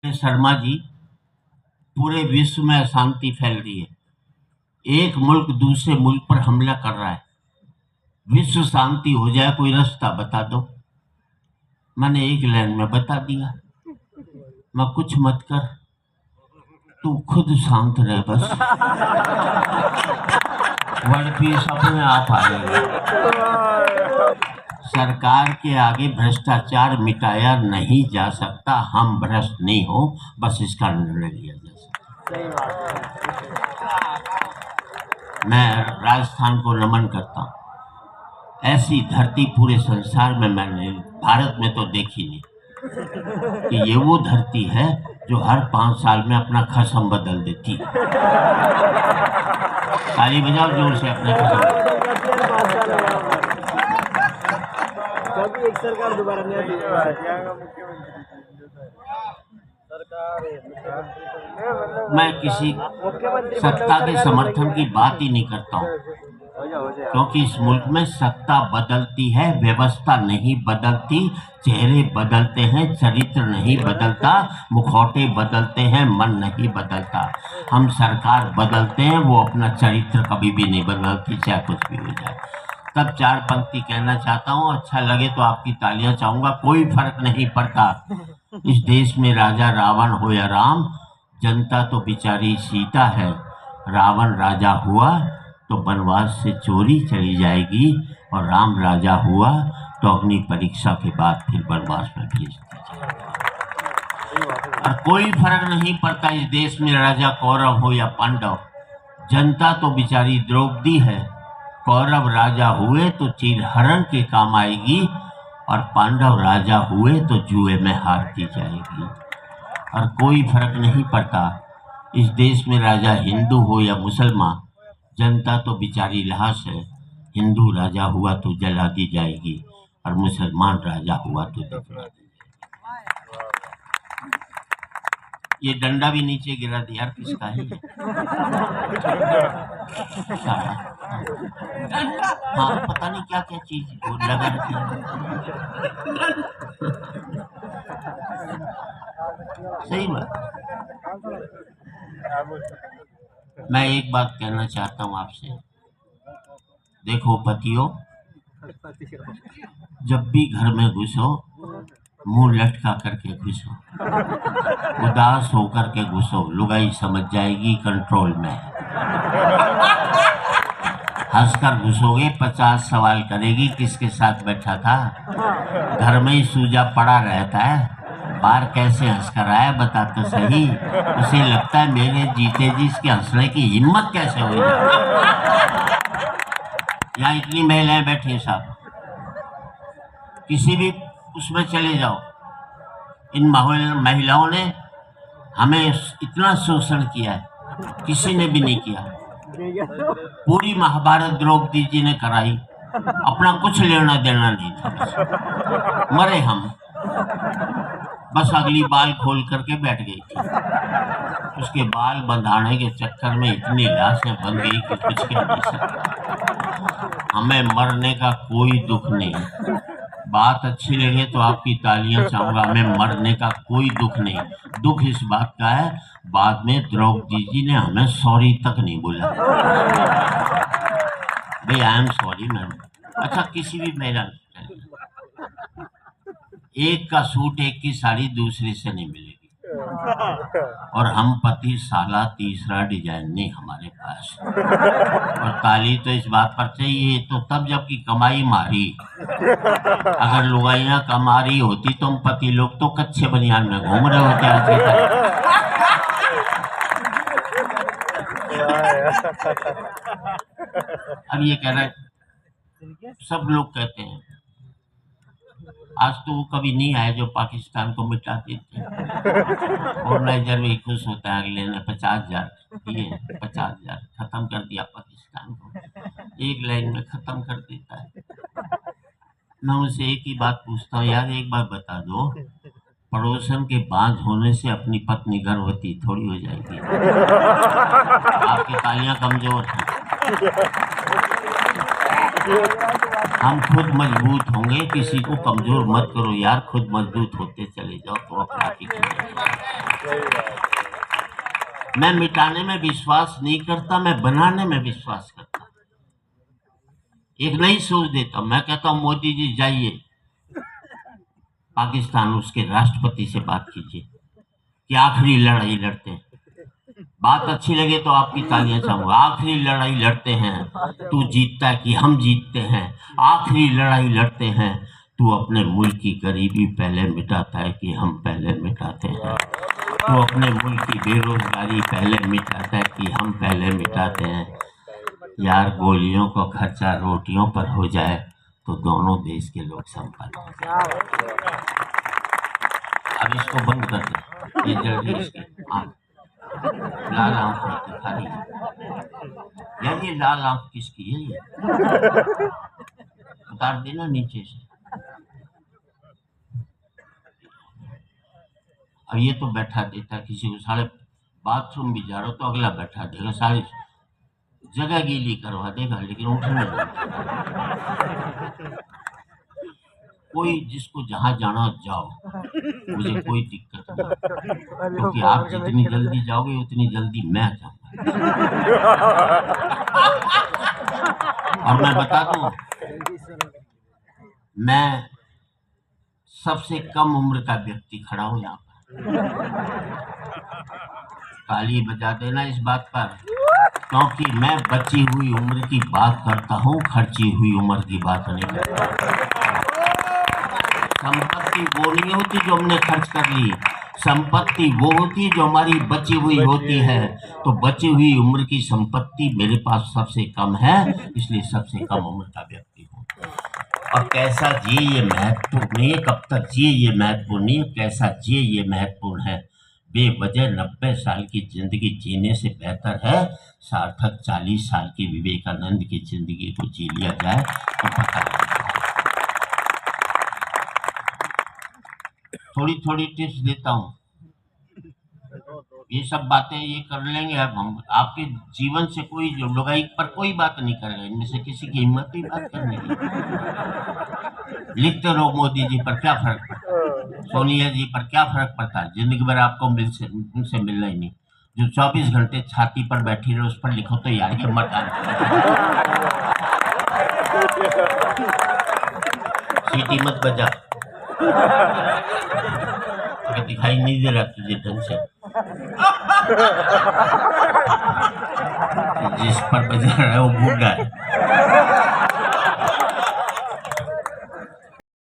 शर्मा जी, पूरे विश्व में अशांति फैल रही है। एक मुल्क दूसरे मुल्क पर हमला कर रहा है। विश्व शांति हो जाए, कोई रास्ता बता दो। मैंने एक लाइन में बता दिया, मैं कुछ मत कर, तू खुद शांत रह बस। वर्ल्ड पीस अपने आप आएगा। सरकार के आगे भ्रष्टाचार मिटाया नहीं जा सकता। हम भ्रष्ट नहीं हो, बस इसका निर्णय लिया जा सकता। मैं राजस्थान को नमन करता हूँ। ऐसी धरती पूरे संसार में मैंने, भारत में तो देखी नहीं कि ये वो धरती है जो हर 5 साल में अपना खसम बदल देती है। ताली बजाओ जोर से अपने खसम। कभी एक सरकार दोबारा नहीं आती। मैं किसी सत्ता के समर्थन की बात ही नहीं करता हूँ, क्योंकि इस मुल्क में सत्ता बदलती है, व्यवस्था नहीं बदलती। चेहरे बदलते हैं, चरित्र नहीं बदलता। मुखौटे बदलते हैं, मन नहीं बदलता। हम सरकार बदलते हैं, वो अपना चरित्र कभी भी नहीं बदलती, चाहे कुछ भी हो जाए। तब 4 पंक्ति कहना चाहता हूँ। अच्छा लगे तो आपकी तालियां चाहूंगा। कोई फर्क नहीं पड़ता इस देश में राजा रावण हो या राम, जनता तो बेचारी सीता है। रावण राजा हुआ तो वनवास से चोरी चली जाएगी, और राम राजा हुआ तो अग्नि परीक्षा के बाद फिर वनवास में भेज दी जाएगी। और कोई फर्क नहीं पड़ता इस देश में राजा कौरव हो या पांडव, जनता तो बेचारी द्रौपदी है। कौरव राजा हुए तो चीरहरण के काम आएगी, और पांडव राजा हुए तो जुए में हारती जाएगी। और कोई फर्क नहीं पड़ता इस देश में राजा हिंदू हो या मुसलमान, जनता तो बेचारी लाश है। हिंदू राजा हुआ तो जला दी जाएगी, और मुसलमान राजा हुआ तो दफना दी जाएगी। ये डंडा भी नीचे गिरा दिया, किसका है? हाँ, पता नहीं क्या क्या चीज लगा रखी है। सही बात। मैं एक बात कहना चाहता हूँ आपसे। देखो पतियों, जब भी घर में घुसो, मुंह लटका करके घुसो, उदास होकर के घुसो। लुगाई समझ जाएगी कंट्रोल में। हंसकर घुसोगे, 50 सवाल करेगी किसके साथ बैठा था। घर में ही सूजा पड़ा रहता है, बाहर कैसे हंसकर आया बता तो सही। उसे लगता है मेरे जीते जी इसके हंसने की हिम्मत कैसे हुई। यहाँ इतनी महिलाएं बैठी साहब, किसी भी उसमें चले जाओ, इन महिलाओं ने हमें इतना शोषण किया है, किसी ने भी नहीं किया। पूरी महाभारत द्रौपदी जी ने कराई, अपना कुछ लेना देना नहीं था। मरे हम, बस अगली बाल खोल करके बैठ गई थी। उसके बाल बंधाने के चक्कर में इतनी लाशें बन गई कि कुछ कह नहीं सकता। हमें मरने का कोई दुख नहीं। बात अच्छी लगे तो आपकी तालियां चाहूंगा। हमें मरने का कोई दुख नहीं। दुख इस बात का है, बाद में द्रौपदी जी ने हमें सॉरी तक नहीं बोला। भाई आई एम सॉरी मैम। अच्छा, किसी भी महिला, एक का सूट एक की साड़ी दूसरी से नहीं मिलेगी, और हम पति साला तीसरा डिजाइन नहीं हमारे पास। और ताली तो इस बात पर चाहिए तो तब जबकि कमाई मारी। अगर लुगाइयां कमा रही होती तो हम पति लोग तो कच्चे बनियान में घूम रहे होते आज की तरह। अब ये कहना, सब लोग कहते हैं आज तो वो कभी नहीं आए जो पाकिस्तान को मिटाते थे। ऑर्गेनाइजर भी खुश होता है, अगले ने 50,000 दिए, 50,000 खत्म कर दिया पाकिस्तान को। एक लाइन में खत्म कर देता है। मैं उनसे एक ही बात पूछता हूँ, यार एक बात बता दो, पड़ोसन के बांझ होने से अपनी पत्नी गर्भवती थोड़ी हो जाएगी। आपकी तालियां कमजोर हैं। हम खुद मजबूत होंगे, किसी को कमजोर मत करो यार। खुद मजबूत होते चले जाओ तो अपना मैं मिटाने में विश्वास नहीं करता, मैं बनाने में विश्वास करता। एक नई सोच देता हूं। मैं कहता हूं मोदी जी जाइए पाकिस्तान, उसके राष्ट्रपति से बात कीजिए कि आखिरी लड़ाई लड़ते हैं। बात अच्छी लगे तो आपकी तालियां चाहूंगा। आखिरी लड़ाई लड़ते हैं, तू जीतता है कि हम जीतते हैं। आखिरी लड़ाई लड़ते हैं, तू अपने मुल्क की गरीबी पहले मिटाता है कि हम पहले मिटाते हैं। तू अपने मुल्क की बेरोजगारी पहले मिटाता है कि हम पहले मिटाते हैं। यार, गोलियों का खर्चा रोटियों पर हो जाए तो दोनों देश के लोग संपन्न हो जाए। अब इसको बंद कर दे, ये जल रही इसकी आँख, लाल आंख नहीं दिखा रही है। यार, ये लाल आंख किसकी है? ये उतार देना नीचे से। अब ये तो बैठा देता किसी को, साले बाथरूम भी जा रहा हो तो अगला बैठा देगा, सारी जगह गीली करवा देगा, लेकिन उठने कोई जिसको जहां जाना जाओ, मुझे कोई दिक्कत नहीं, क्योंकि आप जितनी जल्दी जाओगे उतनी जल्दी मैं जाऊंगा। और मैं बता दूं, मैं सबसे कम उम्र का व्यक्ति खड़ा हूं यहाँ पर। ताली बजा देना इस बात पर, क्योंकि मैं बची हुई उम्र की बात करता हूँ, खर्ची हुई उम्र की बात नहीं करता। संपत्ति वो नहीं होती जो हमने खर्च कर ली, संपत्ति वो होती है जो हमारी बची हुई होती है। तो बची हुई उम्र की संपत्ति मेरे पास सबसे कम है, इसलिए सबसे कम उम्र का व्यक्ति हूँ। और कैसा जिए ये महत्वपूर्ण नहीं है, कब तक जिए ये महत्वपूर्ण नहीं है, कैसा जिए ये महत्वपूर्ण है। बेवजह 90 साल की जिंदगी जीने से बेहतर है सार्थक 40 साल की विवेकानंद की जिंदगी को जी लिया जाए तो पता लगता है। थोड़ी थोड़ी टिप्स देता हूँ, ये सब बातें ये कर लेंगे। अब हम आपके जीवन से कोई लुगाई पर कोई बात नहीं करेगा, इनमें से किसी की हिम्मत ही बात करने की। लिखते रहो मोदी जी पर क्या फर्क पड़ता, सोनिया जी पर क्या फर्क पड़ता है, जिंदगी भर आपको उनसे मिलना ही नहीं। जो 24 घंटे छाती पर बैठी रहे उस पर लिखो तो यार ये मत सीटी मत बजा, अगर दिखाई नहीं दे रहा तुझे ढंग से, जिस पर बजा रहा है वो बूढ़ा है।